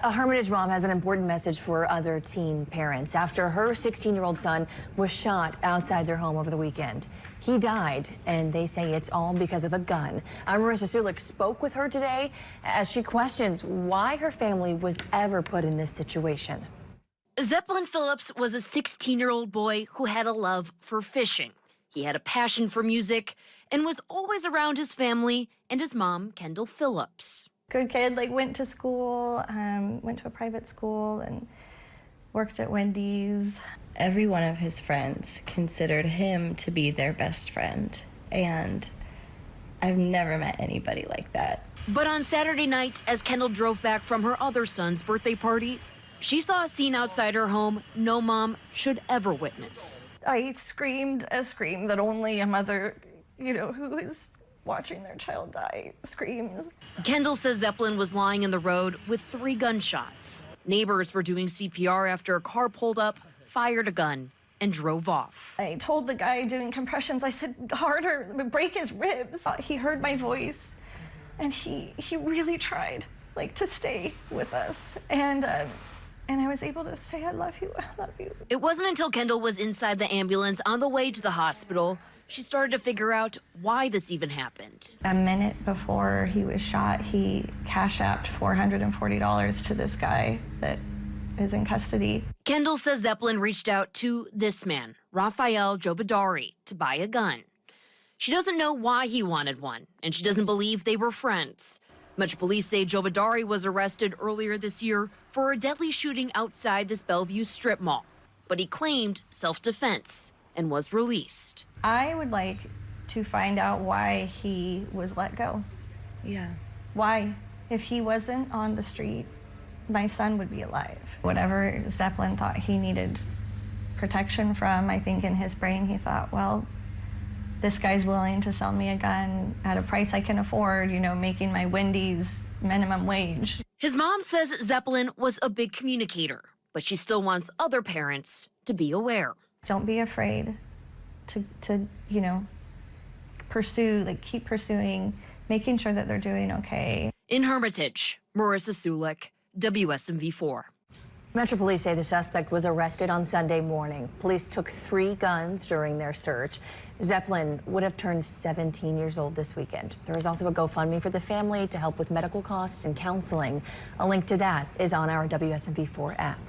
A Hermitage mom has an important message for other teen parents after her 16-year-old son was shot outside their home over the weekend. He died, and they say it's all because of a gun. Marissa Sulik spoke with her today as she questions why her family was ever put in this situation. Zeppelin Phillips was a 16-year-old boy who had a love for fishing. He had a passion for music and was always around his family and his mom, Kendall Phillips. Good kid, went to school, went to a private school and worked at Wendy's. Every one of his friends considered him to be their best friend, and I've never met anybody like that. But on Saturday night, as Kendall drove back from her other son's birthday party, she saw a scene outside her home no mom should ever witness. I screamed a scream that only a mother, who is watching their child die screams. Kendall says Zeppelin was lying in the road with 3 gunshots. Neighbors were doing CPR after a car pulled up, fired a gun, and drove off. I told the guy doing compressions, I said, harder, break his ribs. He heard my voice, and he really tried, to stay with us. And I was able to say, I love you, I love you. It wasn't until Kendall was inside the ambulance on the way to the hospital she started to figure out why this even happened. A minute before he was shot, he cash-apped $440 to this guy that is in custody. Kendall says Zeppelin reached out to this man, Rafael Jobadari, to buy a gun. She doesn't know why he wanted one, and she doesn't believe they were friends. Much police say Jobadari was arrested earlier this year for a deadly shooting outside this Bellevue strip mall, but he claimed self-defense and was released. I would like to find out why he was let go. Yeah. Why? If he wasn't on the street, my son would be alive. Whatever Zeppelin thought he needed protection from, I think in his brain he thought, well, this guy's willing to sell me a gun at a price I can afford, making my Wendy's minimum wage. His mom says Zeppelin was a big communicator, but she still wants other parents to be aware. Don't be afraid to pursue, keep pursuing, making sure that they're doing okay. In Hermitage, Marissa Sulik, WSMV4. Metro Police say the suspect was arrested on Sunday morning. Police took 3 guns during their search. Zeppelin would have turned 17 years old this weekend. There is also a GoFundMe for the family to help with medical costs and counseling. A link to that is on our WSMV4 app.